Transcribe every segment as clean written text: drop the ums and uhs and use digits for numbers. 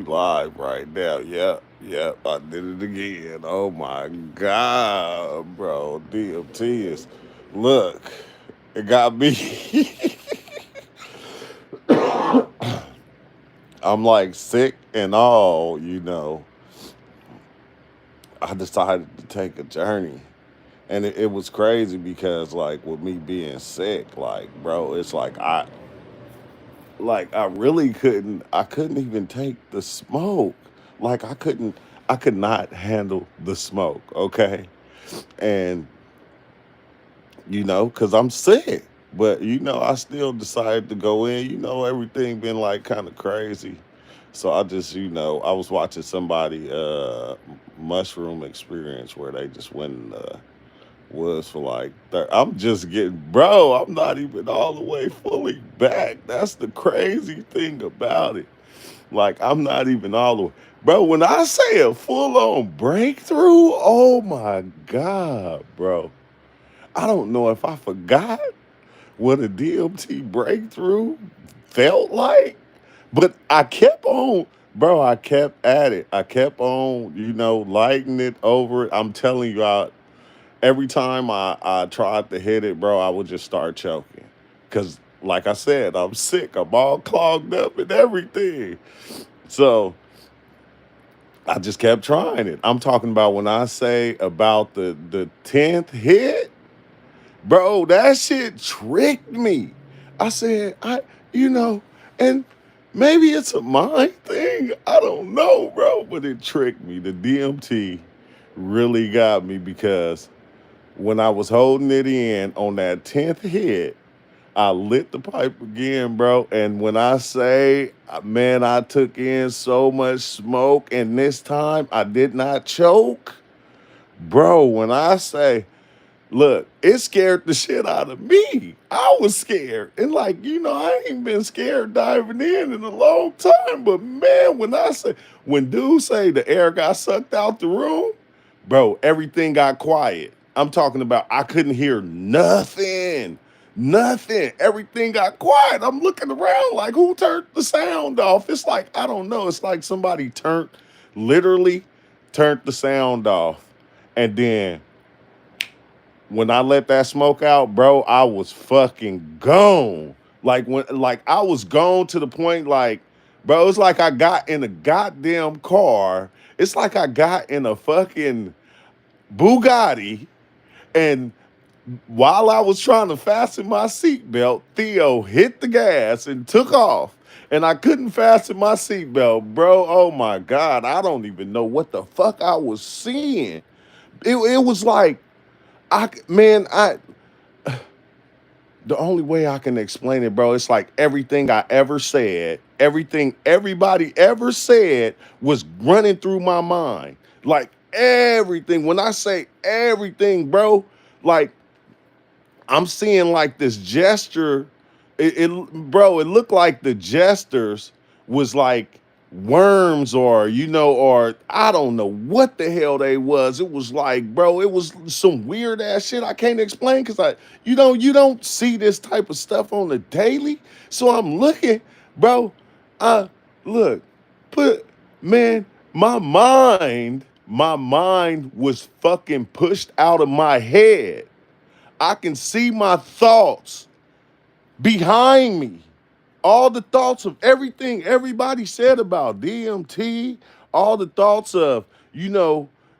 Live right now. Yep, yep. I did it again. Oh my god, bro. DMT is look. It got me. I'm like sick and all. I decided to take a journey. And it was crazy because like with me being sick, like, bro, it's like I really couldn't even take the smoke. Like I could not handle the smoke, okay? And cuz I'm sick. But I still decided to go in. Everything been like kind of crazy. So I just, I was watching somebody mushroom experience where they just went in the woods for like I'm just getting, bro, I'm not even all the way fully back. That's the crazy thing about it. Like I'm not even all the way. Bro, when I say a full on breakthrough, oh my God, bro. I don't know if I forgot what a DMT breakthrough felt like, but I kept on, bro. I kept at it. I kept on, lighting it over it. I'm telling you, every time I tried to hit it, bro, I would just start choking. Cause like I said, I'm sick. I'm all clogged up and everything. So I just kept trying it. I'm talking about when I say about the 10th hit, bro, that shit tricked me. I said, you know, and maybe it's a mind thing. I don't know, bro, but it tricked me. The DMT really got me because when I was holding it in on that 10th hit, I lit the pipe again, bro. And when I say, man, I took in so much smoke, and this time I did not choke, bro. When I say, look, it scared the shit out of me. I was scared. And like, I ain't been scared diving in a long time. But man, when dudes say the air got sucked out the room, bro, everything got quiet. I'm talking about I couldn't hear nothing. Nothing. Everything got quiet. I'm looking around like who turned the sound off? It's like, I don't know. It's like somebody literally turned the sound off. And then when I let that smoke out, bro, I was fucking gone. Like I was gone to the point like, bro, it's like I got in a goddamn car. It's like I got in a fucking Bugatti and while I was trying to fasten my seatbelt, Theo hit the gas and took off. And I couldn't fasten my seatbelt, bro. Oh my God. I don't even know what the fuck I was seeing. It was like, man, the only way I can explain it, bro, it's like everything I ever said, everything everybody ever said was running through my mind. Like everything. When I say everything, bro, like I'm seeing like this gesture. Bro, it looked like the gestures was like worms or I don't know what the hell they was. It was like, bro, it was some weird ass shit I can't explain because you don't see this type of stuff on the daily. So I'm looking, bro. Uh, look, put man, my mind was fucking pushed out of my head. I can see my thoughts behind me. All the thoughts of everything everybody said about DMT, all the thoughts of,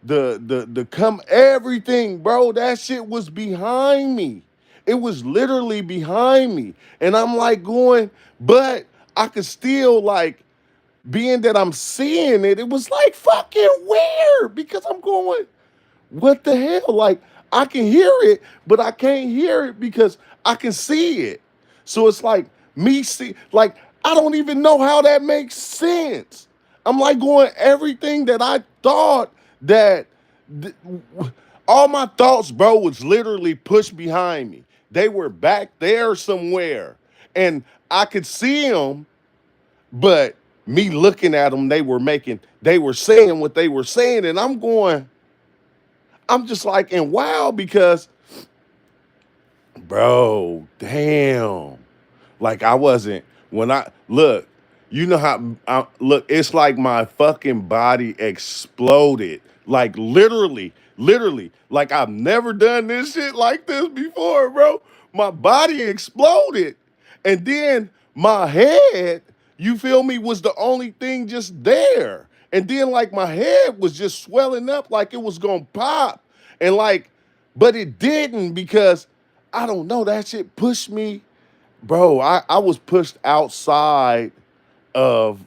the come everything, bro, that shit was behind me. It was literally behind me. And I'm like going, but I could still like being that I'm seeing it, it was like fucking weird because I'm going, what the hell? Like I can hear it, but I can't hear it because I can see it. So it's like me see, like I don't even know how that makes sense. I'm like going everything that I thought that th- all my thoughts, bro, was literally pushed behind me. They were back there somewhere, and I could see them, but me looking at them, they were saying what they were saying, and I'm going, I'm just like, and wow, because, bro, damn. Like I wasn't, when I, look, You know how look, it's like my fucking body exploded. Like literally, like I've never done this shit like this before, bro. My body exploded. And then my head, you feel me, was the only thing just there. And then like my head was just swelling up like it was gonna pop. And like, but it didn't because I don't know, that shit pushed me. Bro, I was pushed outside of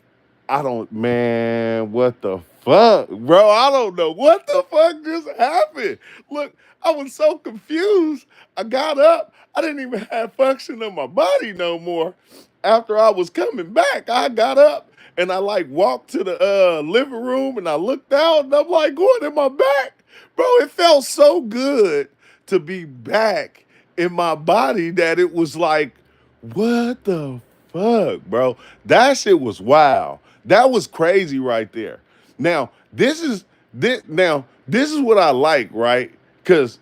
I don't man, what the fuck? Bro, I don't know what the fuck just happened. Look, I was so confused. I got up. I didn't even have function of my body no more. After I was coming back, I got up and I like walked to the living room and I looked out and I'm like, going in my back. Bro, it felt so good to be back in my body that it was like, what the fuck, bro? That shit was wild. That was crazy right there. Now, this is what I like, right? Cause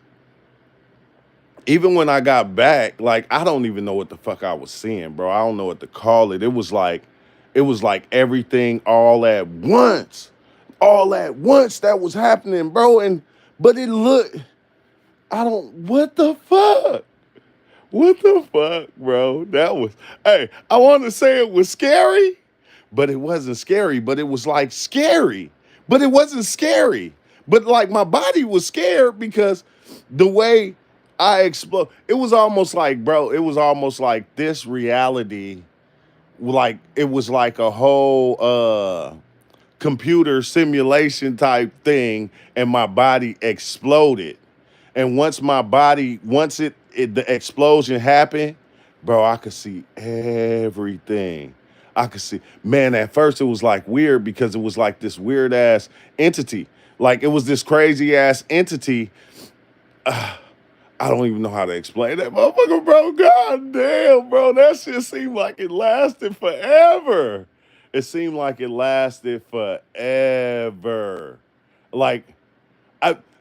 even when I got back, like I don't even know what the fuck I was seeing, bro. I don't know what to call it. It was like everything all at once. All at once that was happening, bro. And but it looked, I don't what the fuck? What the fuck, bro? That was, hey, I want to say it was scary, but it wasn't scary, but it was like scary, but it wasn't scary. But like my body was scared because the way I explode, it was almost like, bro, it was almost like this reality, like it was like a whole computer simulation type thing, and my body exploded. And once the explosion happened, bro, I could see everything. I could see, man, at first it was like weird because it was like this weird ass entity. Like it was this crazy ass entity. I don't even know how to explain that motherfucker, bro. God damn, bro. That shit seemed like it lasted forever. It seemed like it lasted forever. Like,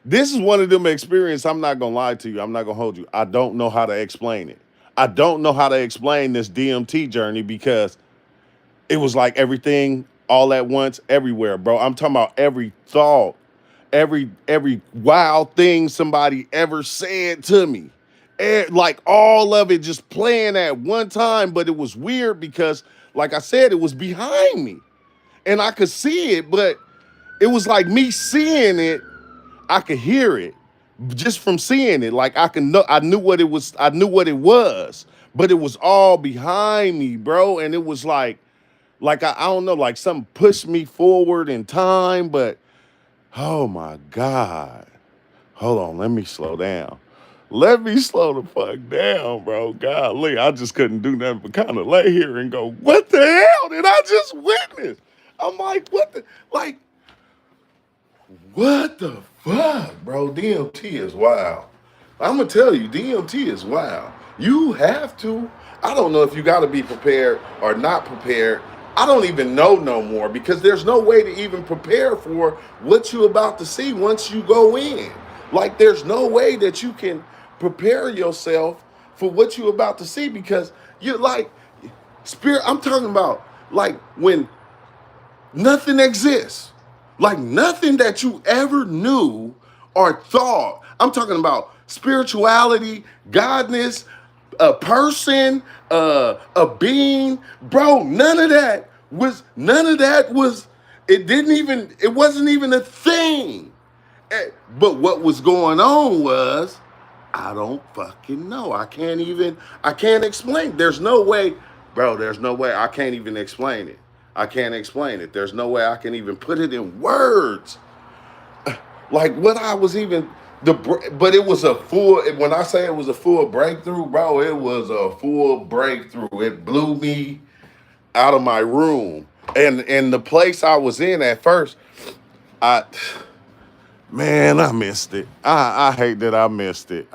this is one of them experiences. I'm not gonna lie to you. I'm not gonna hold you. I don't know how to explain it. I don't know how to explain this DMT journey because it was like everything all at once, everywhere, bro. I'm talking about every thought, every wild thing somebody ever said to me. Like all of it just playing at one time, but it was weird because, like I said, it was behind me. And I could see it, but it was like me seeing it, I could hear it just from seeing it. Like I can know, I knew what it was. I knew what it was, but it was all behind me, bro. And it was like I don't know, like something pushed me forward in time. But oh my god, hold on, let me slow down. Let me slow the fuck down, bro. Golly, I just couldn't do nothing but kind of lay here and go, what the hell did I just witness? I'm like, what the, like, what the fuck, bro? DMT is wild. I'm gonna tell you, DMT is wild. You have to. I don't know if you got to be prepared or not prepared. I don't even know no more because there's no way to even prepare for what you're about to see once you go in. Like, there's no way that you can prepare yourself for what you're about to see because you're like, spirit. I'm talking about like when nothing exists. Like nothing that you ever knew or thought. I'm talking about spirituality, godness, a person, a being. Bro, none of that was, it wasn't even a thing. But what was going on was, I don't fucking know. I can't explain. There's no way, bro, there's no way. I can't even explain it. I can't explain it. There's no way I can even put it in words. Like what I was even, but it was a full, when I say it was a full breakthrough, bro, it was a full breakthrough. It blew me out of my room. And the place I was in at first, I, man, I missed it. I hate that I missed it.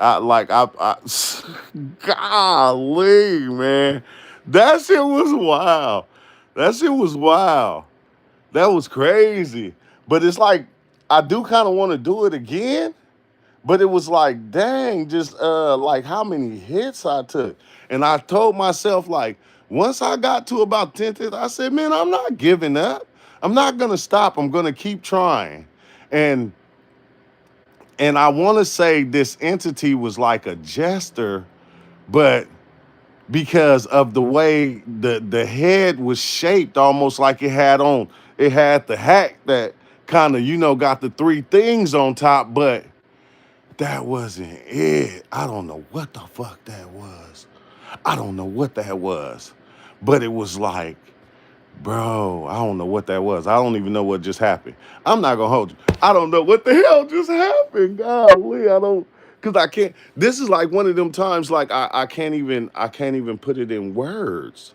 Golly, man. That shit was wild. That shit was wild. That was crazy. But it's like, I do kind of want to do it again. But it was like, dang, just like how many hits I took. And I told myself, like, Once I got to about 10th, I said, man, I'm not giving up. I'm not gonna stop. I'm gonna keep trying. And and I want to say this entity was like a jester, but because of the way the head was shaped, almost like it had the hat that kind of got the three things on top, but that wasn't it. I don't know what the fuck that was. I don't know what that was, but it was like, bro, I don't know what that was. I don't even know what just happened. I'm not gonna hold you. I don't know what the hell just happened. Golly, I don't, cause I can't. This is like one of them times like I can't even put it in words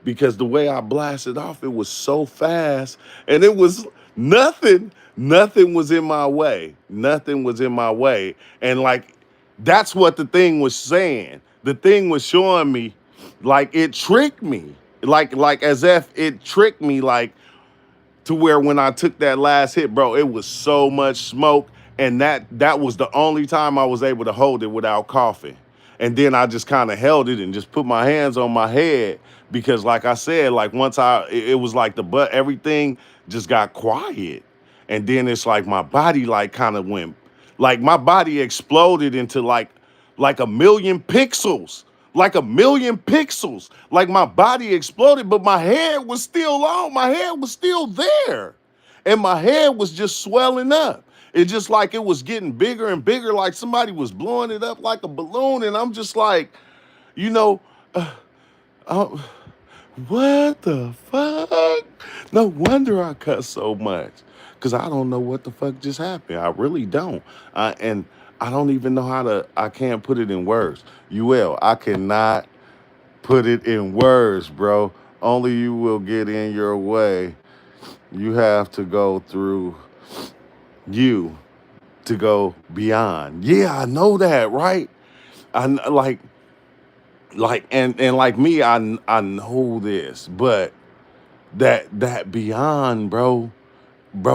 because the way I blasted off, it was so fast, and it was nothing was in my way. Nothing was in my way. And like that's what the thing was saying. The thing was showing me like it tricked me. Like as if it tricked me, like to where when I took that last hit, bro, it was so much smoke, and that was the only time I was able to hold it without coughing. And then I just kind of held it and just put my hands on my head because, like I said, like once it was like the butt, everything just got quiet, and then it's like my body like kind of went, like my body exploded into like a million pixels, like a million pixels. Like my body exploded, but my head was still on. My head was still there. And my head was just swelling up. It just like it was getting bigger and bigger, like somebody was blowing it up like a balloon. And I'm just like, you know, uh, what the fuck? No wonder I cuss so much. Cause I don't know what the fuck just happened. I really don't. And I don't even know I can't put it in words. You will. I cannot put it in words, bro. Only you will get in your way. You have to go through you to go beyond. Yeah, I know that, right? Like and like me, I know this, but that beyond, bro,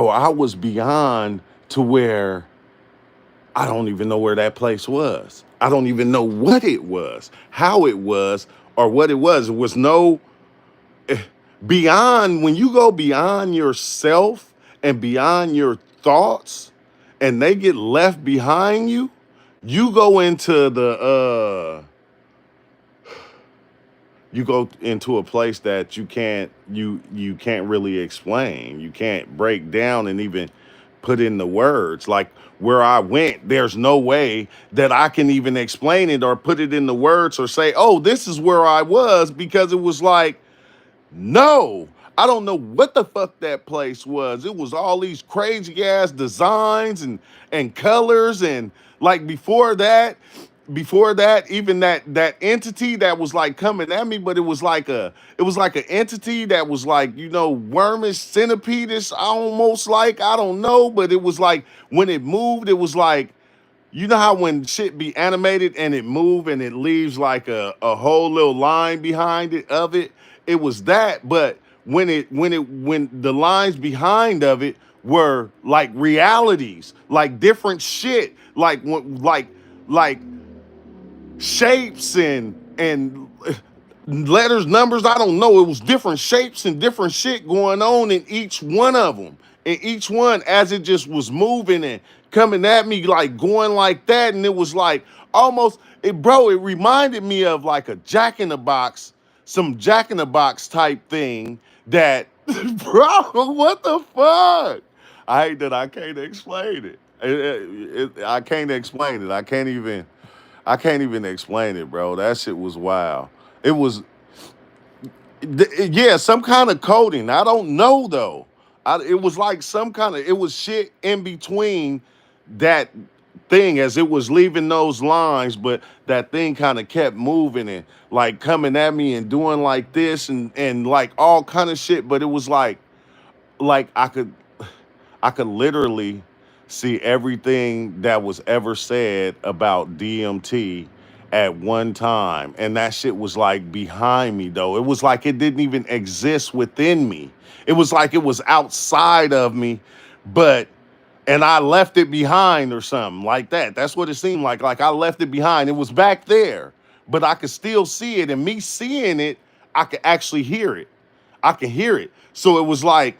I was beyond to where I don't even know where that place was. I don't even know what it was, how it was, or what it was. It was no beyond. When you go beyond yourself and beyond your thoughts and they get left behind you, you go into you go into a place that you can't really explain. You can't break down and even put in the words. Like where I went, there's no way that I can even explain it or put it in the words or say, oh, this is where I was, because it was like, no, I don't know what the fuck that place was. It was all these crazy ass designs and colors, and like before that, even that entity that was like coming at me, but it was like an entity that was like, wormish, centipede-ish, almost, like, I don't know, but it was like when it moved, it was like, you know how when shit be animated and it move and it leaves like a whole little line behind it of it? It was that, but when the lines behind of it were like realities, like different shit, like shapes and letters, numbers, I don't know. It was different shapes and different shit going on in each one of them. And each one, as it just was moving and coming at me, like going like that. And it was like almost, it reminded me of like a Jack in the Box, some Jack in the Box type thing that, bro, what the fuck? I hate that I can't explain it. I can't explain it. I can't even explain it, bro. That shit was wild. It was, yeah, some kind of coding. I don't know though. It was like some kind of, it was shit in between that thing as it was leaving those lines, but that thing kind of kept moving and like coming at me and doing like this and like all kind of shit. But it was like I could literally see everything that was ever said about DMT at one time. And that shit was like behind me though. It was like it didn't even exist within me. It was like it was outside of me, but and I left it behind or something like that. That's what it seemed like I left it behind. It was back there, but I could still see it. And me seeing it, I could actually hear it. I can hear it. So it was like,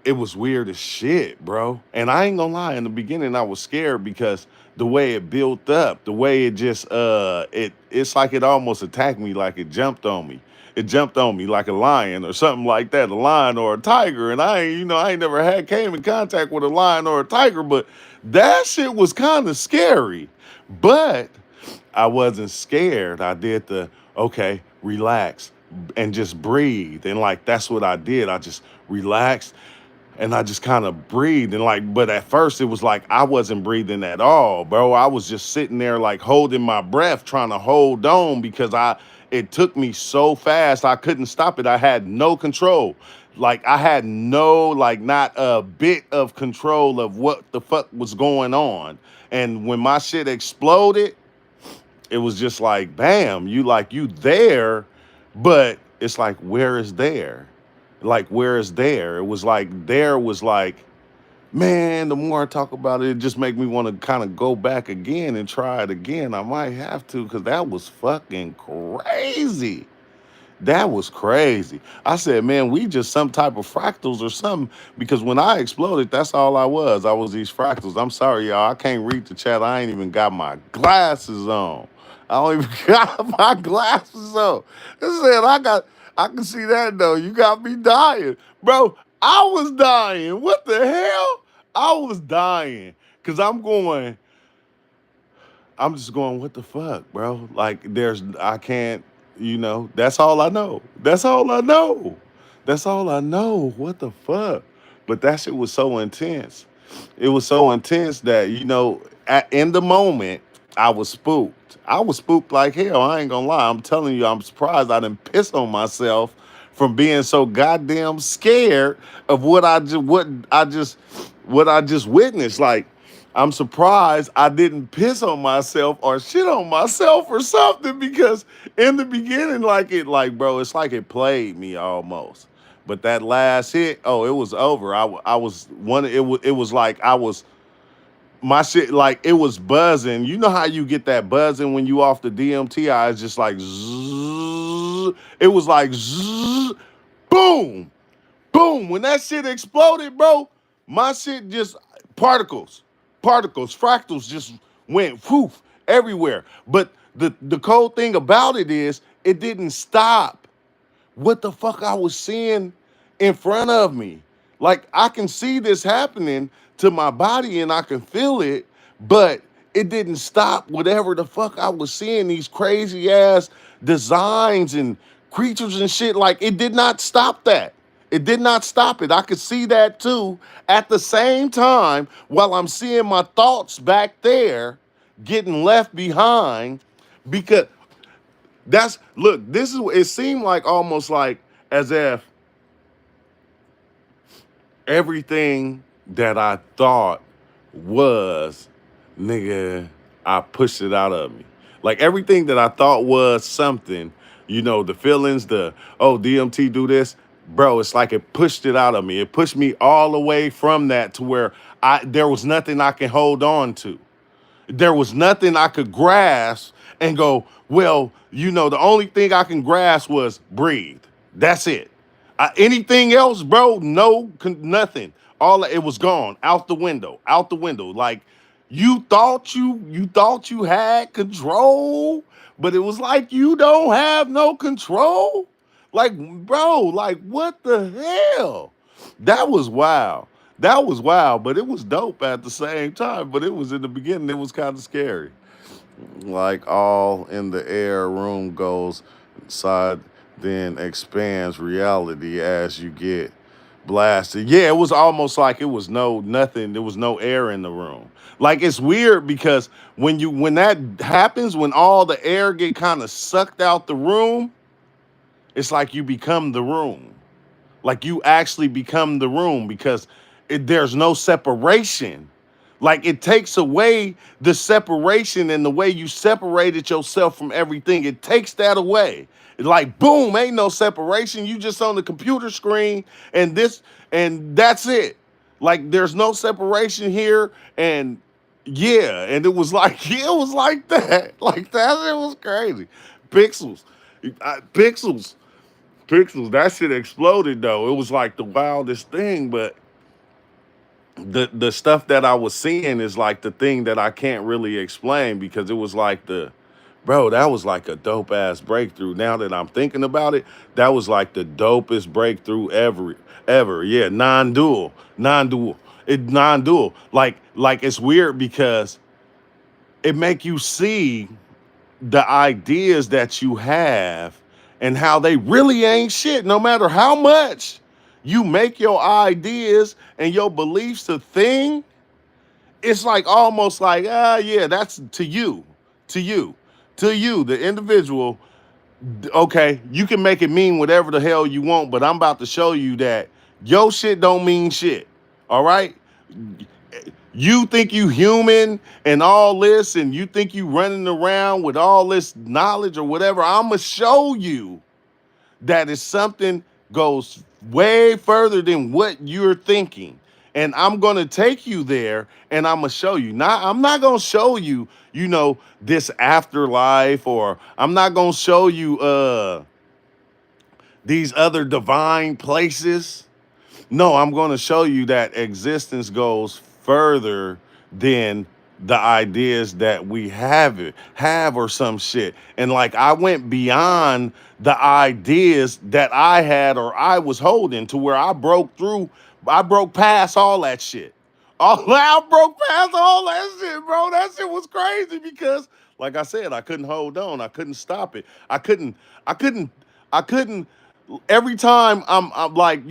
it was weird as shit, bro. And I ain't gonna lie, in the beginning I was scared because the way it built up, the way it just it's like it almost attacked me, like it jumped on me. It jumped on me like a lion or something like that, a lion or a tiger. And I ain't, I ain't never had came in contact with a lion or a tiger, but that shit was kind of scary. But I wasn't scared. I did the okay, relax and just breathe. And like that's what I did. I just relaxed and I just kind of breathed and like, but at first it was like I wasn't breathing at all, bro. I was just sitting there like holding my breath, trying to hold on because it took me so fast I couldn't stop it. I had no control. Like I had no, like not a bit of control of what the fuck was going on. And when my shit exploded, it was just like, bam, you there, but it's like, where is there? Like, where is there? It was like, there was like, man, the more I talk about it, it just make me want to kind of go back again and try it again. I might have to, because that was fucking crazy. That was crazy. I said, man, we just some type of fractals or something. Because when I exploded, that's all I was. I was these fractals. I'm sorry, y'all. I can't read the chat. I ain't even got my glasses on. I don't even got my glasses on. I said, I can see that though. You got me dying. Bro, I was dying. What the hell? I was dying. Cause I'm just going, what the fuck, bro? Like, I can't, that's all I know. That's all I know. That's all I know. What the fuck? But that shit was so intense. It was so intense that, in the moment, I was spooked. I was spooked like hell. I ain't gonna lie. I'm telling you, I'm surprised I didn't piss on myself from being so goddamn scared of what I just witnessed. Like, I'm surprised I didn't piss on myself or shit on myself or something because in the beginning, bro, it's like it played me almost. But that last hit, oh, it was over. I was one. It was like I was my shit like it was buzzing. You know how you get that buzzing when you off the DMT? I was just like zzz. It was like zzz, boom. Boom, when that shit exploded, bro, my shit just particles, fractals just went poof everywhere. But the cold thing about it is it didn't stop what the fuck I was seeing in front of me. Like I can see this happening to my body and I can feel it, but it didn't stop whatever the fuck I was seeing, these crazy ass designs and creatures and shit. Like it did not stop that. It did not stop it. I could see that too at the same time while I'm seeing my thoughts back there getting left behind because this is it seemed like almost like as if everything that I thought was, nigga, I pushed it out of me. Like everything that I thought was something, the feelings, DMT do this, bro, it's like it pushed it out of me. It pushed me all the way from that to where there was nothing I can hold on to. There was nothing I could grasp and go, well, the only thing I can grasp was breathe. That's it. Anything else, bro? No, nothing. All it was gone out the window, out the window. Like you thought you had control, but it was like you don't have no control. Like, bro, like what the hell? That was wild. That was wild, but it was dope at the same time. But it was in the beginning, it was kind of scary. Like all in the air, room goes inside, then expands reality as you get blasted. Yeah, it was almost like it was nothing. There was no air in the room. Like it's weird because when that happens, when all the air get kind of sucked out the room, it's like you become the room. Like you actually become the room because there's no separation. Like it takes away the separation and the way you separated yourself from everything. It takes that away. Like boom, ain't no separation. You just on the computer screen and that's it. Like there's no separation here and yeah, and it was like it was like that. Like that it was crazy. Pixels. Pixels, pixels. That shit exploded though. It was like the wildest thing, but the stuff that I was seeing is like the thing that I can't really explain because it was like the bro, that was like a dope ass breakthrough. Now that I'm thinking about it, that was like the dopest breakthrough ever. Yeah, non-dual. Non-dual. It non-dual. Like it's weird because it make you see the ideas that you have and how they really ain't shit no matter how much you make your ideas and your beliefs a thing. It's like almost like yeah, that's to you to you the individual. Okay, you can make it mean whatever the hell you want, but I'm about to show you that your shit don't mean shit. All right, you think you human and all this, and you think you running around with all this knowledge or whatever. I'ma show you that is something goes way further than what you're thinking. And I'm gonna take you there and I'm gonna show you. Not I'm not gonna show you, this afterlife, or I'm not gonna show you these other divine places. No, I'm going to show you that existence goes further than the ideas that we have or some shit. And like I went beyond the ideas that I had or I was holding to where I broke past all that shit. I broke past all that shit, bro. That shit was crazy because, like I said, I couldn't hold on. I couldn't stop it. I couldn't, I couldn't every time I'm like,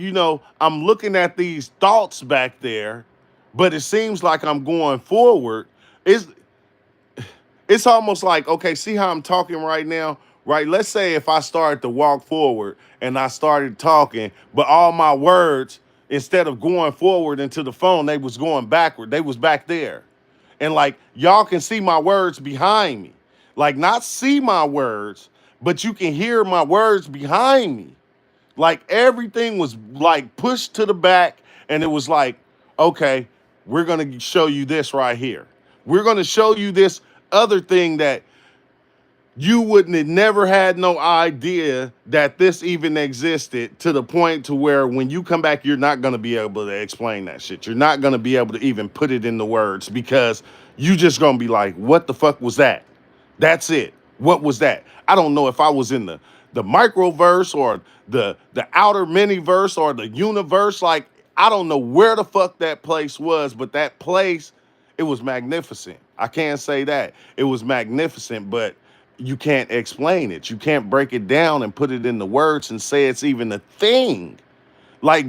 I'm looking at these thoughts back there, but it seems like I'm going forward. It's it's almost like, okay, see how I'm talking right now, right? Let's say if I started to walk forward and I started talking, but all my words, instead of going forward into the phone, they was going backward. They was back there. And like y'all can see my words behind me. Like not see my words, but you can hear my words behind me. Like everything was like pushed to the back, and it was like, okay, we're gonna show you this right here. We're gonna show you this other thing that you wouldn't have never had no idea that this even existed, to the point to where when you come back, you're not going to be able to explain that shit. You're not going to be able to even put it into words because you just going to be like, what the fuck was that? That's it. What was that? I don't know if I was in the microverse or the outer miniverse or the universe. Like, I don't know where the fuck that place was, but that place, it was magnificent. I can't say that. It was magnificent, but you can't explain it. You can't break it down and put it into words and say it's even a thing. Like,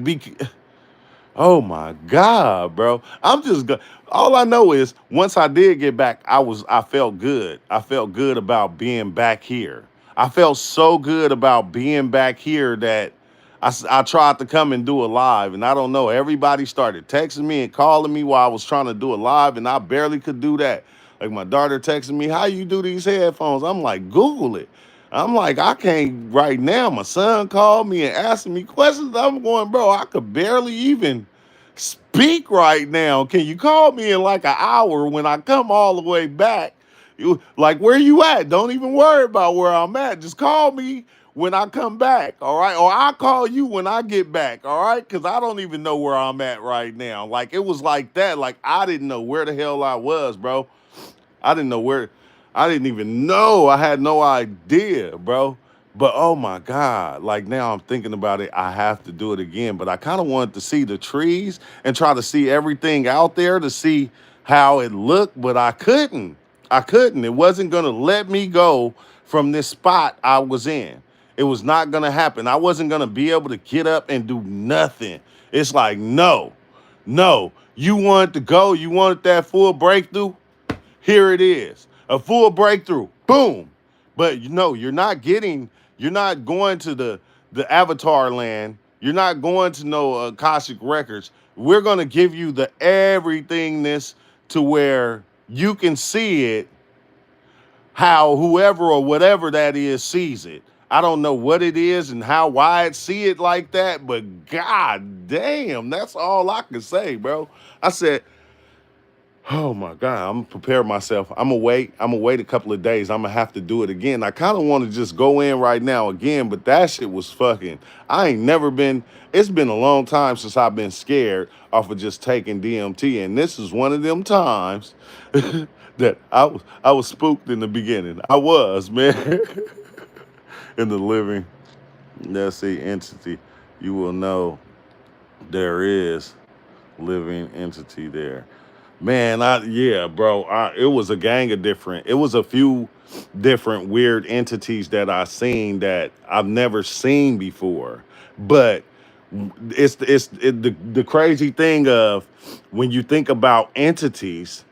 oh my God, bro. I'm just go. All I know is once I did get back, I felt good. I felt good about being back here. I felt so good about being back here that I tried to come and do a live, and I don't know. Everybody started texting me and calling me while I was trying to do a live, and I barely could do that. Like my daughter texting me, "How you do these headphones?" I'm like, "Google it." I'm like, I can't right now. My son called me and asking me questions. I'm going, bro, I could barely even speak right now. Can you call me in like an hour when I come all the way back? You like, where you at? Don't even worry about where I'm at. Just call me when I come back, all right? Or I'll call you when I get back, all right? Because I don't even know where I'm at right now. Like, it was like that. Like, I didn't know where the hell I was, bro. I didn't know where, I didn't even know. I had no idea, bro. But oh my God, like now I'm thinking about it, I have to do it again. But I kind of wanted to see the trees and try to see everything out there to see how it looked, but I couldn't. I couldn't. It wasn't going to let me go from this spot I was in. It was not going to happen. I wasn't going to be able to get up and do nothing. It's like, no, no. You wanted to go, you wanted that full breakthrough. Here it is, a full breakthrough. Boom. But you're not going to the Avatar land. You're not going to no Akashic records. We're going to give you the everythingness to where you can see it how whoever or whatever that is sees it. I don't know what it is and why it see it like that, but god damn, that's all I can say, bro. I said, Oh my God, I'm gonna prepare myself. I'm gonna wait. I'm gonna wait a couple of days. I'm gonna have to do it again. I kind of want to just go in right now again, but that shit was fucking. I ain't never been. It's been a long time since I've been scared off of just taking DMT, and this is one of them times that I was spooked in the beginning. I was, man. In the living, let's see, entity. You will know there is living entity there. Man, yeah, bro. It was a gang of different. It was a few different weird entities that I seen that I've never seen before. But the crazy thing of when you think about entities,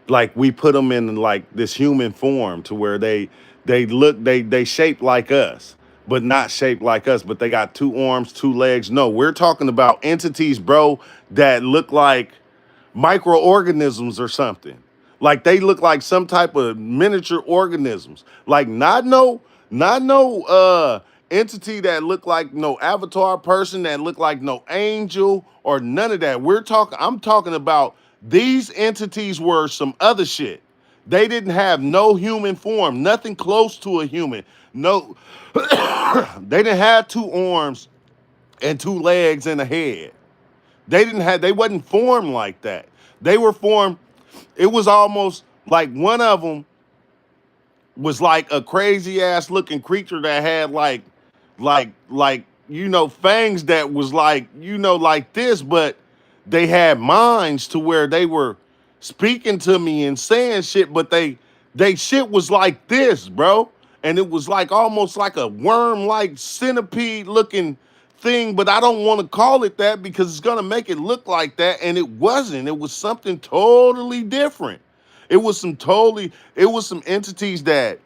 like we put them in like this human form to where they shape like us, but not shaped like us. But they got two arms, two legs. No, we're talking about entities, bro, that look like microorganisms or something. Like they look like some type of miniature organisms. Like not no entity that look like no avatar person, that look like no angel or none of that. I'm talking about these entities were some other shit. They didn't have no human form, nothing close to a human. No, they didn't have two arms and two legs and a head. They wasn't formed like that. They were formed, it was almost like one of them was like a crazy ass looking creature that had like fangs that was like like this, but they had minds to where they were speaking to me and saying shit, but they shit was like this, bro. And it was like almost like a worm like centipede looking thing, but I don't want to call it that because it's gonna make it look like that, and it wasn't. It was something totally different. It was some entities that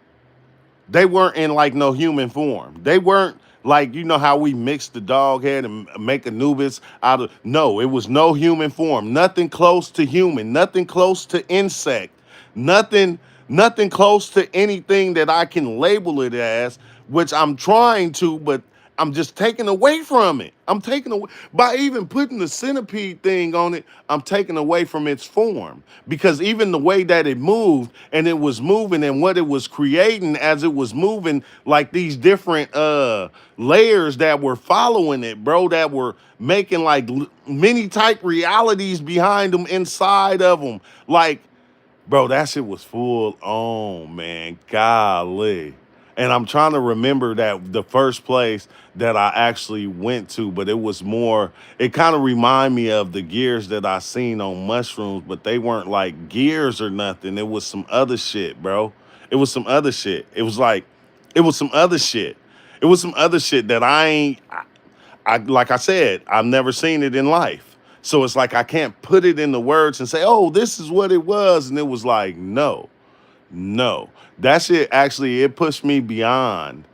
they weren't in like no human form. They weren't like how we mix the dog head and make Anubis out of. No, it was no human form. Nothing close to human. Nothing close to insect. Nothing. Nothing close to anything that I can label it as, which I'm trying to, but I'm just taking away from it. I'm taking away by even putting the centipede thing on it. I'm taking away from its form because even the way that it moved and it was moving and what it was creating as it was moving, like these different layers that were following it, bro, that were making like mini type realities behind them, inside of them, like. Bro, that shit was full on, man. Golly. And I'm trying to remember that the first place that I actually went to, but it kind of remind me of the gears that I seen on mushrooms, but they weren't like gears or nothing. It was some other shit, bro. It was some other shit. It was some other shit. It was some other shit that I like I said, I've never seen it in life. So it's like I can't put it into words and say, "Oh, this is what it was." And it was like, no, no. That shit actually it pushed me beyond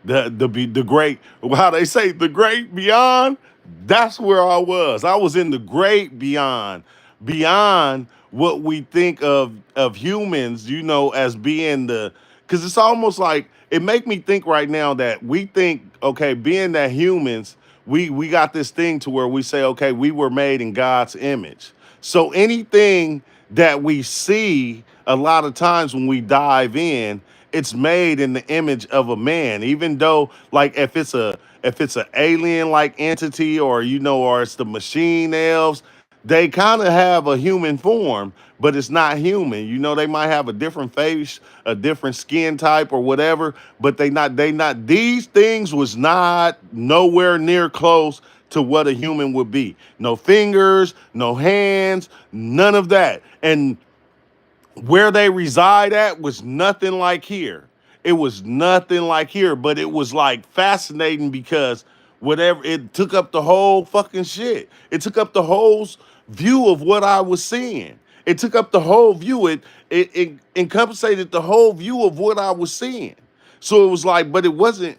the great, how they say, the great beyond. That's where I was. I was in the great beyond, beyond what we think of humans, as being because it's almost like it make me think right now that we think, okay, being that humans, we got this thing to where we say, okay, we were made in God's image. So anything that we see a lot of times when we dive in, it's made in the image of a man, even though like if it's an alien like entity, or or it's the machine elves, they kind of have a human form, but it's not human. They might have a different face, a different skin type or whatever, but they not these things was not nowhere near close to what a human would be. No fingers, no hands, none of that. And where they reside at was nothing like here. It was nothing like here, but it was like fascinating because whatever, it took up the whole fucking shit. It took up the whole view of what I was seeing. It took up the whole view. It encompassed the whole view of what I was seeing. So it was like, but it wasn't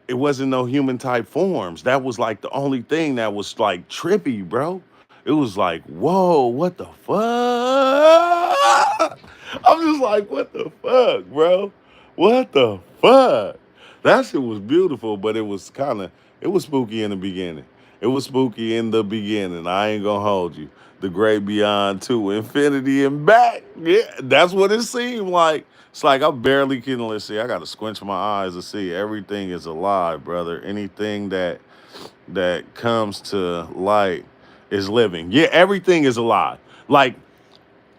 no human type forms. That was like the only thing that was like trippy, bro. It was like, whoa, what the fuck? I'm just like, what the fuck, bro? What the fuck? That shit was beautiful, but it was spooky in the beginning. It was spooky in the beginning. I ain't gonna hold you. The great beyond to infinity and back. Yeah, that's what it seemed like. It's like I barely can. Let's see. I gotta squinch my eyes to see. Everything is alive, brother. Anything that comes to light is living. Yeah, everything is alive. Like,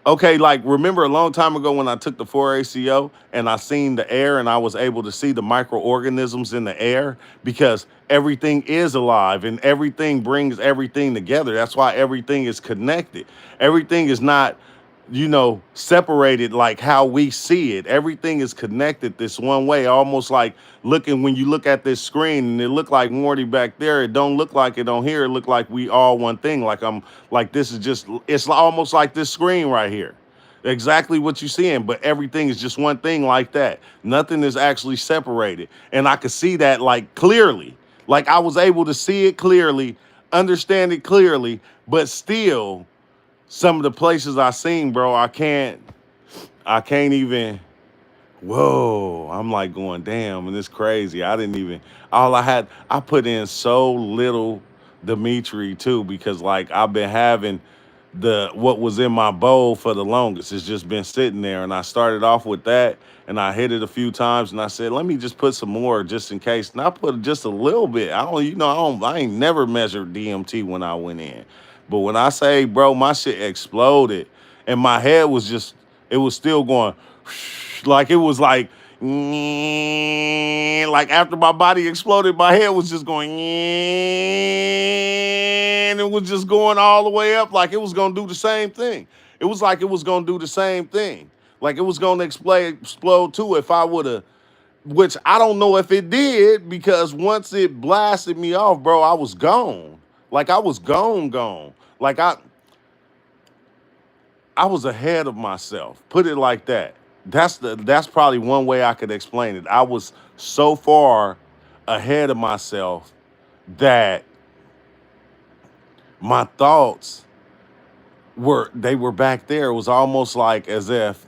okay, like remember a long time ago when I took the 4ACO and I seen the air and I was able to see the microorganisms in the air because everything is alive and everything brings everything together. That's why everything is connected. Everything is not, separated like how we see it. Everything is connected this one way, almost like looking when you look at this screen and it look like Morty back there. It don't look like it on here. It look like we all one thing. Like this is just, it's almost like this screen right here. Exactly what you're seeing, but everything is just one thing like that. Nothing is actually separated. And I could see that like clearly. Like I was able to see it clearly, understand it clearly, but still some of the places I seen, bro, I can't even. Whoa, I'm like going, damn, and it's crazy. I put in so little Dimitri too, because like I've been having what was in my bowl for the longest. It's just been sitting there. And I started off with that and I hit it a few times and I said, let me just put some more just in case. And I put just a little bit. I ain't never measured DMT when I went in. But when I say, bro, my shit exploded and my head was just, it was still going like it was like after my body exploded, my head was just going and it was just going all the way up like it was gonna do the same thing. It was like it was gonna do the same thing. Like it was gonna explode too if I would have, which I don't know if it did because once it blasted me off, bro, I was gone. Like I was gone. Like I was ahead of myself. Put it like that. That's probably one way I could explain it. I was so far ahead of myself that my thoughts were back there. It was almost like as if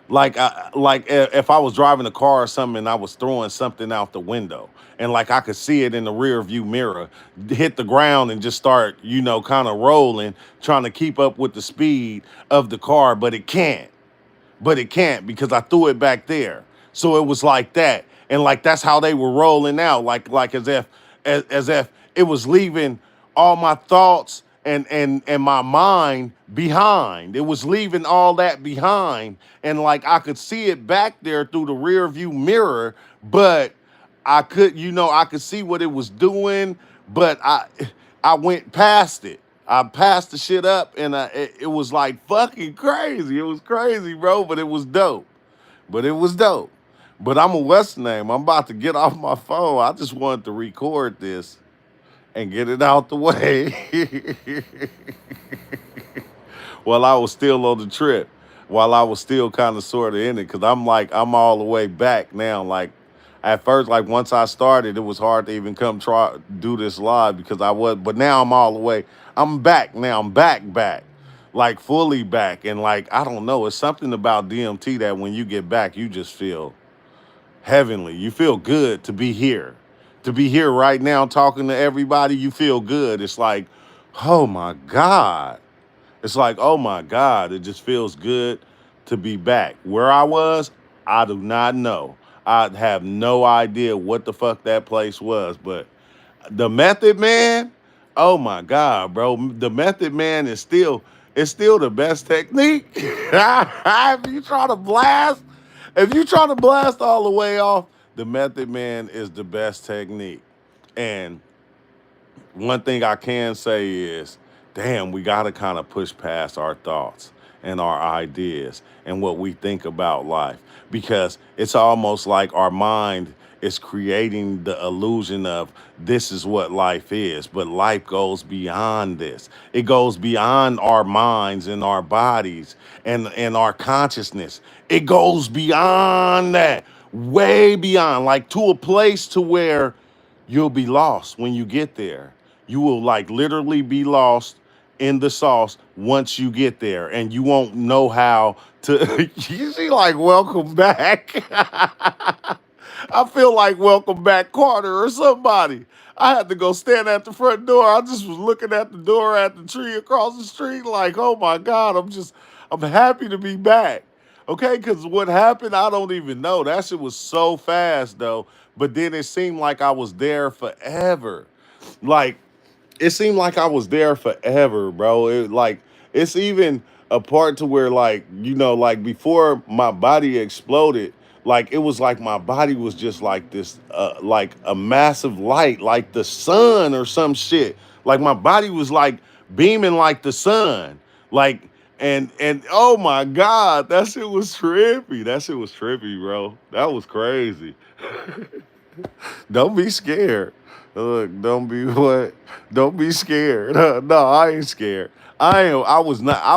if I was driving a car or something and I was throwing something out the window and like I could see it in the rear view mirror hit the ground and just start, kind of rolling, trying to keep up with the speed of the car, but it can't because I threw it back there. So it was like that, and like that's how they were rolling out, like as if it was leaving all my thoughts and my mind behind. It was leaving all that behind, and like I could see it back there through the rear view mirror, but I could see what it was doing, but I went past it. I passed the shit up, and it was like fucking crazy. It was crazy, bro, but it was dope. But it was dope. But I'm a West name. I'm about to get off my phone. I just wanted to record this and get it out the way. While I was still on the trip, while I was still kind of sort of in it, because I'm all the way back now. Like at first, like once I started, it was hard to even come try do this live because but now I'm all the way. I'm back now. I'm back, like fully back, and like I don't know, it's something about DMT that when you get back, you just feel heavenly. You feel good to be here. To be here right now talking to everybody, you feel good. It's like, oh my God. It's like, oh my God, it just feels good to be back. Where I was, I do not know. I have no idea what the fuck that place was, but the Method Man, oh my God, bro. The Method Man it's still the best technique. If you try to blast all the way off, the Method Man is the best technique. And one thing I can say is, damn, we got to kind of push past our thoughts and our ideas and what we think about life because it's almost like our mind is creating the illusion of this is what life is, but life goes beyond this. It goes beyond our minds and our bodies and our consciousness. It goes beyond that, way beyond, like to a place to where you'll be lost when you get there. You will like literally be lost in the sauce once you get there, and you won't know how to. You see, like, welcome back. I feel like welcome back Carter or somebody. I had to go stand at the front door. I just was looking at the door at the tree across the street, like, oh my God, I'm happy to be back. Okay, because what happened, I don't even know. That shit was so fast though. But then it seemed like I was there forever. Like, it seemed like I was there forever, bro. It's even a part to where like before my body exploded, like it was like my body was just like this like a massive light, like the sun or some shit. Like my body was like beaming like the sun. Like and oh my God, that shit was trippy. That shit was trippy, bro. That was crazy. Don't be scared. Look, don't be what? Don't be scared. No, I ain't scared. I am. I was not. I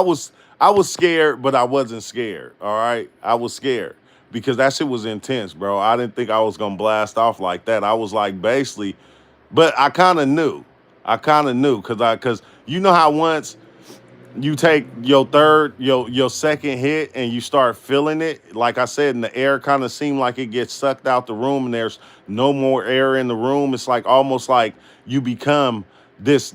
was scared, but I wasn't scared. All right, I was scared because that shit was intense, bro. I didn't think I was gonna blast off like that. I was like basically, but I kind of knew. I kind of knew because you know how once you take your second hit and you start feeling it, like I said, and the air kind of seemed like it gets sucked out the room and there's no more air in the room. It's like almost like you become this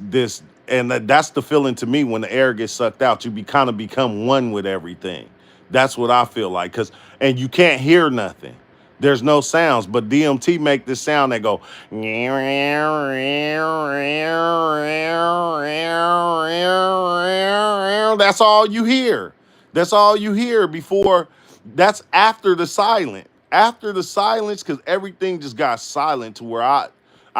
and that's the feeling to me when the air gets sucked out. You kind of become one with everything. That's what I feel like. And you can't hear nothing. There's no sounds, but DMT make this sound that go. That's all you hear. That's all you hear before. That's after the silent. After the silence, because everything just got silent to where I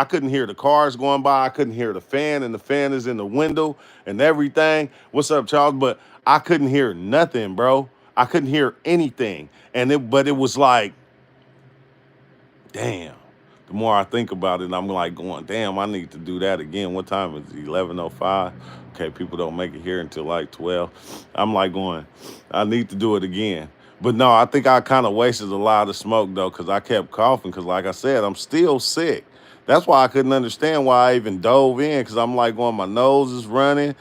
couldn't hear the cars going by. I couldn't hear the fan, and the fan is in the window and everything. What's up, Charles? But I couldn't hear nothing, bro. I couldn't hear anything. But it was like, damn. The more I think about it, I'm like going, damn, I need to do that again. What time is it? 11:05? Okay, people don't make it here until like 12. I'm like going, I need to do it again. But no, I think I kind of wasted a lot of smoke though, because I kept coughing. Because like I said, I'm still sick. That's why I couldn't understand why I even dove in. Because I'm like going, my nose is running.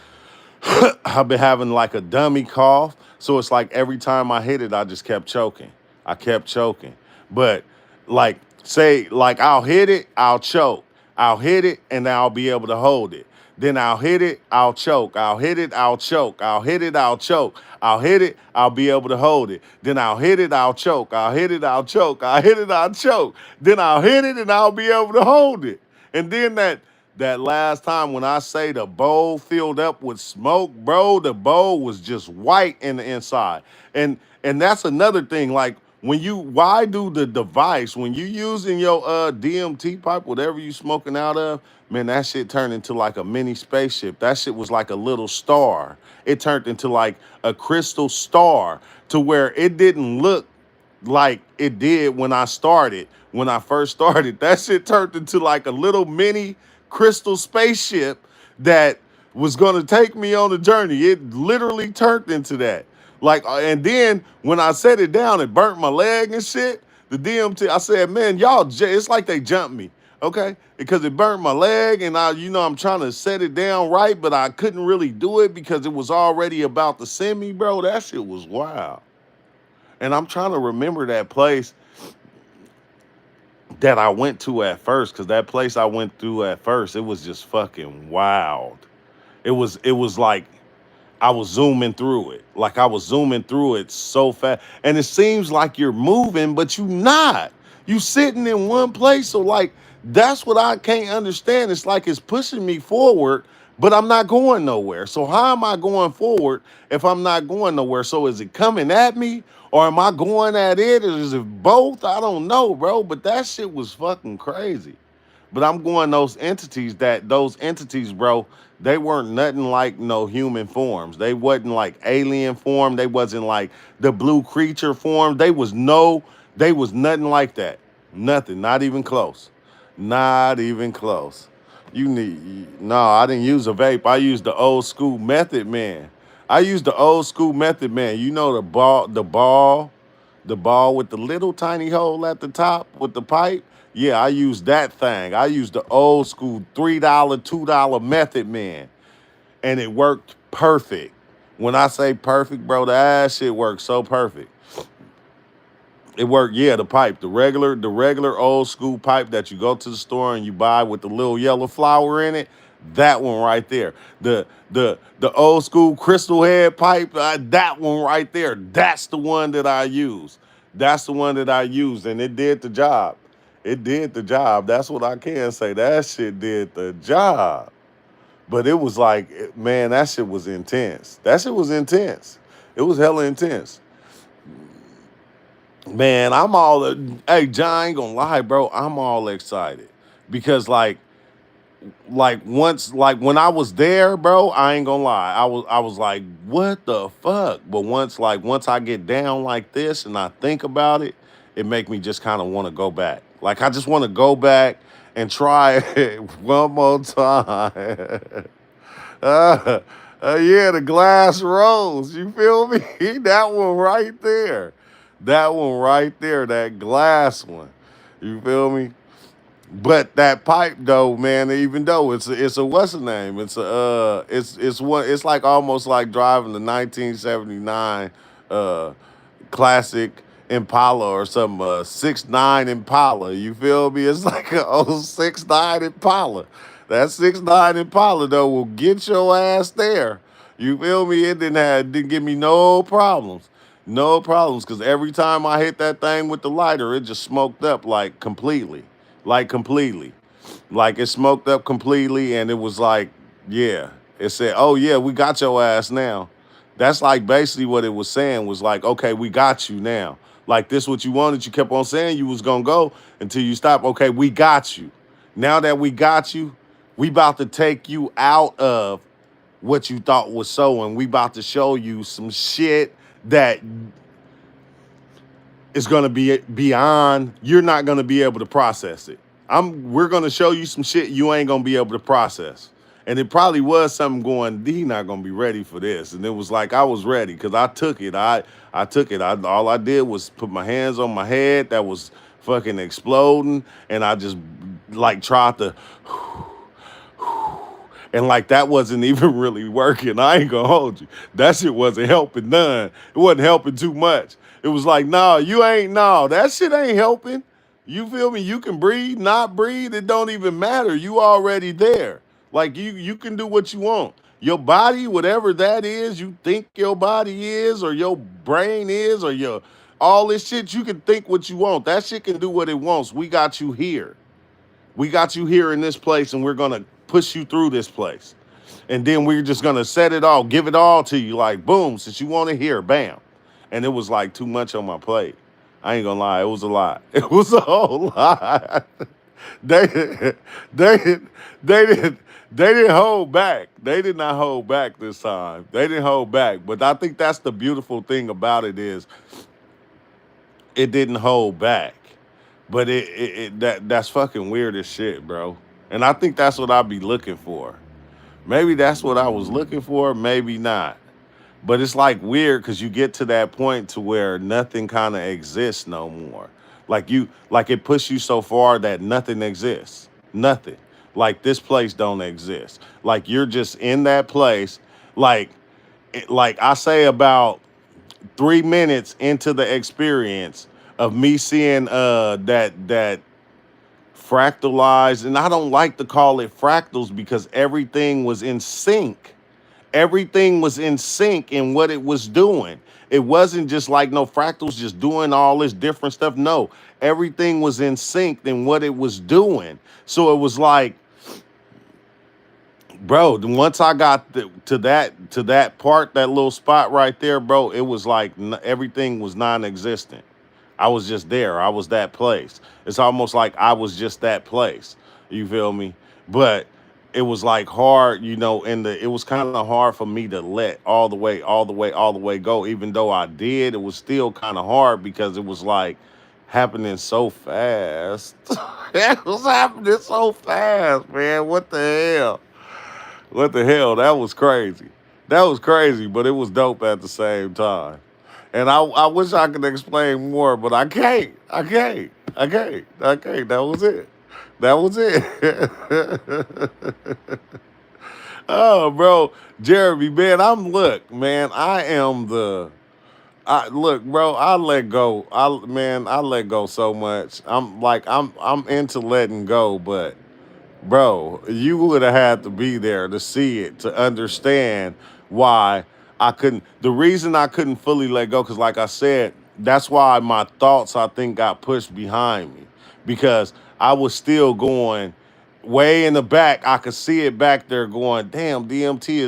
I've been having like a dummy cough. So it's like every time I hit it, I just kept choking. I kept choking. But like, say, like I'll hit it, I'll choke. I'll hit it and I'll be able to hold it. Then I'll hit it, I'll choke. I'll hit it, I'll choke. I'll hit it, I'll choke. I'll hit it, I'll be able to hold it. Then I'll hit it, I'll choke. I'll hit it, I'll choke. I'll hit it, I'll choke. Then I'll hit it and I'll be able to hold it. And then that last time when I say the bowl filled up with smoke, bro, the bowl was just white in the inside. And that's another thing. Like why do the device when you using your DMT pipe, whatever you smoking out of, man, that shit turned into like a mini spaceship. That shit was like a little star. It turned into like a crystal star to where it didn't look like it did when I started. When I first started, that shit turned into like a little mini crystal spaceship that was going to take me on a journey. It literally turned into that. Like, and then when I set it down, it burnt my leg and shit. The DMT, I said, man, it's like they jumped me, okay? Because it burnt my leg, and I'm trying to set it down right, but I couldn't really do it because it was already about to send me, bro. That shit was wild. And I'm trying to remember that place that I went to at first, because that place I went through at first, it was just fucking wild. It was like I was zooming through it. Like I was zooming through it so fast. And it seems like you're moving, but you not. You sitting in one place. So like that's what I can't understand. It's like it's pushing me forward, but I'm not going nowhere. So how am I going forward if I'm not going nowhere? So is it coming at me or am I going at it? Or is it both? I don't know, bro. But that shit was fucking crazy. But I'm going those entities, bro, they weren't nothing like no human forms. They wasn't like alien form. They wasn't like the blue creature form. They was nothing like that. Nothing, not even close. Not even close. No, I didn't use a vape. I used the old school method, man. I used the old school method, man. You know the ball with the little tiny hole at the top with the pipe. Yeah, I used that thing. I used the old school $3, $2 method, man. And it worked perfect. When I say perfect, bro, that shit worked so perfect. It worked, yeah, the pipe, the regular old school pipe that you go to the store and you buy with the little yellow flower in it. That one right there. The old school crystal head pipe, that one right there. That's the one that I use. That's the one that I used, and it did the job. It did the job. That's what I can say. That shit did the job. But it was like, man, that shit was intense. That shit was intense. It was hella intense. Man, I'm all, hey, John, I ain't gonna lie, bro. I'm all excited because, once, when I was there, bro, I ain't gonna lie. I was like, what the fuck? But once I get down like this and I think about it, it make me just kind of want to go back. Like, I just want to go back and try it one more time. Uh, yeah, the glass rose. You feel me? That one right there. That one right there. That glass one. You feel me? But that pipe though, man, even though it's a what's the name? It's like almost like driving the 1979 uh classic Impala or some 6'9" Impala. You feel me? It's like a old 6'9" Impala. That 6'9" Impala though will get your ass there. You feel me? It didn't give me no problems. No problems, because every time I hit that thing with the lighter, it just smoked up like completely. Like completely. Like it smoked up completely, and it was like, yeah. It said, oh yeah, we got your ass now. That's like basically what it was saying was like, okay, we got you now. Like this what you wanted. You kept on saying you was gonna go until you stop. Okay, we got you. Now that we got you, we about to take you out of what you thought was so, and we about to show you some shit that is going to be beyond. You're not going to be able to process it. We're going to show you some shit you ain't going to be able to process. And it probably was something going, he not going to be ready for this. And it was like I was ready because I took it. I took it. All I did was put my hands on my head that was fucking exploding, and I just like tried to, and like that wasn't even really working. I ain't gonna hold you. That shit wasn't helping none. It wasn't helping too much. It was like, nah, you ain't, nah, that shit ain't helping. You feel me? You can breathe, not breathe. It don't even matter. You already there. Like you can do what you want. Your body, whatever that is, you think your body is, or your brain is, or your all this shit, you can think what you want. That shit can do what it wants. We got you here. We got you here in this place, and we're gonna push you through this place. And then we're just gonna set it all, give it all to you, like boom, since you want to hear, bam. And it was like too much on my plate. I ain't gonna lie, it was a lot. It was a whole lot. They they they didn't they didn't hold back. They did not hold back this time. They didn't hold back. But I think that's the beautiful thing about it is it didn't hold back. But that's fucking weird as shit, bro. And I think that's what I'd be looking for. Maybe that's what I was looking for, maybe not. But it's like weird because you get to that point to where nothing kind of exists no more. Like it pushed you so far that nothing exists. Nothing. Like this place don't exist. Like you're just in that place. Like like I say about 3 minutes into the experience of me seeing that fractalized, and I don't like to call it fractals because everything was in sync. Everything was in sync in what it was doing. It wasn't just like no fractals just doing all this different stuff. No, everything was in sync in what it was doing. So it was like, bro, once I got to that part, that little spot right there, bro, it was like everything was non-existent. I was just there. I was that place. It's almost like I was just that place. You feel me? But it was like hard, it was kind of hard for me to let all the way go. Even though I did, it was still kind of hard because it was like happening so fast. It was happening so fast, man. What the hell? What the hell? That was crazy. That was crazy, but it was dope at the same time. And I wish I could explain more, but I can't. I can't. I can't. I can't. That was it. That was it. Oh, bro. Jeremy, man, look, man, I am the Look, bro. I let go. I let go so much. I'm into letting go, but bro, you would have had to be there to see it, to understand why I couldn't. The reason I couldn't fully let go, because like I said, that's why my thoughts, I think, got pushed behind me because I was still going way in the back. I could see it back there going, damn, DMT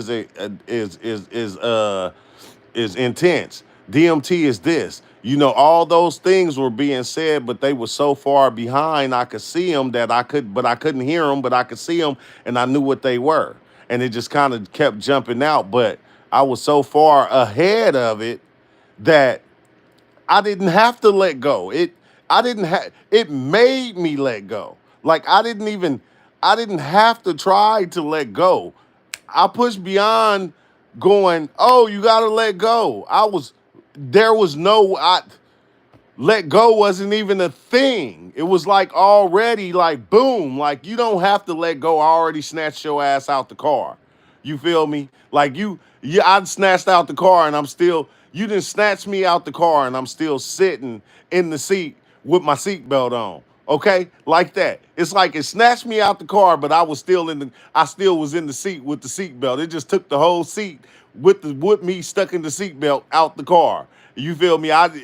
is intense. DMT is this. You know, all those things were being said, but they were so far behind. I could see them that I couldn't hear them, but I could see them, and I knew what they were. And it just kind of kept jumping out. But I was so far ahead of it that I didn't have to let go. I didn't have. It made me let go. Like I didn't have to try to let go. I pushed beyond going, oh, you gotta let go. There was no, let go wasn't even a thing. It was like already like boom, like you don't have to let go. I already snatched your ass out the car. You feel me? Like yeah, I snatched out the car and I'm still, you didn't snatch me out the car and I'm still sitting in the seat with my seatbelt on. Okay? Like that. It's like it snatched me out the car, but I still was in the seat with the seatbelt. It just took the whole seat with me stuck in the seatbelt out the car. You feel me? That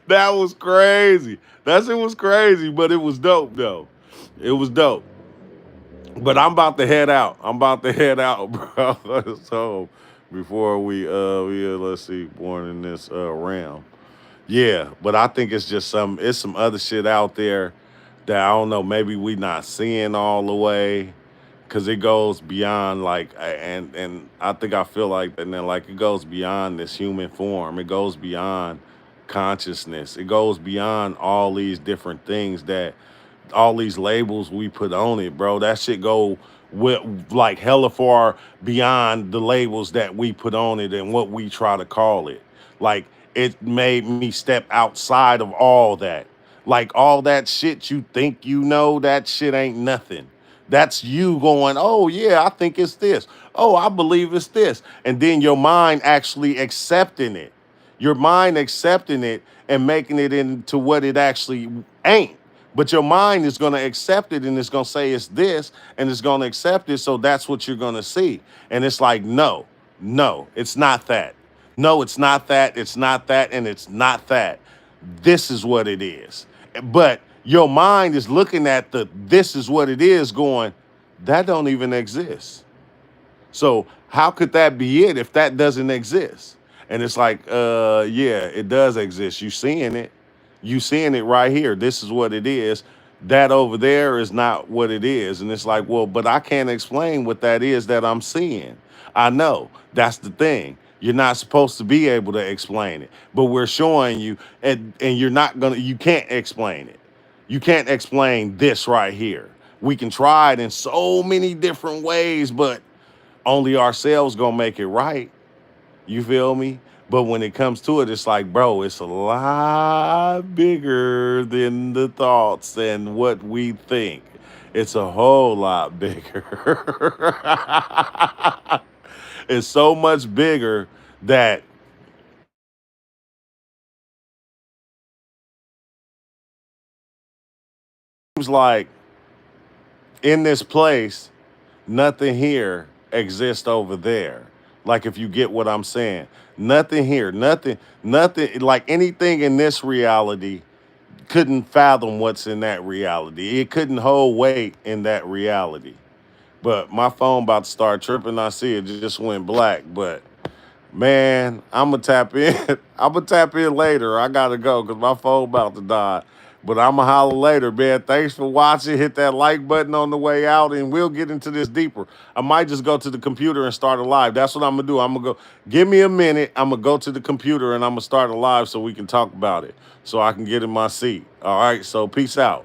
was crazy. That shit was crazy, but it was dope though. It was dope. But I'm about to head out. I'm about to head out, bro. So before let's see, born in this realm. Yeah, but I think it's some other shit out there that I don't know, maybe we not seeing all the way because it goes beyond and I think I feel like and then like it goes beyond this human form. It goes beyond consciousness. It goes beyond all these different things that all these labels we put on it, bro. That shit go with like hella far beyond the labels that we put on it and what we try to call it. Like it made me step outside of all that. Like all that shit you think you know, that shit ain't nothing. That's you going, oh yeah, I think it's this. Oh, I believe it's this. And then your mind actually accepting it. Your mind accepting it and making it into what it actually ain't. But your mind is going to accept it and it's going to say it's this and it's going to accept it. So that's what you're going to see. And it's like, no, no, it's not that. No, it's not that. It's not that. And it's not that. This is what it is. But your mind is looking at this is what it is going, that don't even exist. So how could that be it if that doesn't exist? And it's like, yeah, it does exist. You seeing it. You seeing it right here. This is what it is. That over there is not what it is. And it's like, well, but I can't explain what that is that I'm seeing. I know. That's the thing. You're not supposed to be able to explain it. But we're showing you and you can't explain it. You can't explain this right here. We can try it in so many different ways, but only ourselves gonna make it right. You feel me? But when it comes to it, it's like, bro, it's a lot bigger than the thoughts and what we think. It's a whole lot bigger. It's so much bigger that it's like in this place, nothing here exists over there. Like if you get what I'm saying, nothing here, nothing like anything in this reality couldn't fathom what's in that reality. It couldn't hold weight in that reality. But my phone about to start tripping. I see it just went black. But man, I'm gonna tap in. I'm gonna tap in later. I gotta go because my phone about to die. But I'm gonna holler later, man. Thanks for watching. Hit that like button on the way out, and we'll get into this deeper. I might just go to the computer and start a live. That's what I'm gonna do. I'm gonna go. Give me a minute. I'm gonna go to the computer and I'm gonna start a live so we can talk about it. So I can get in my seat. All right. So peace out.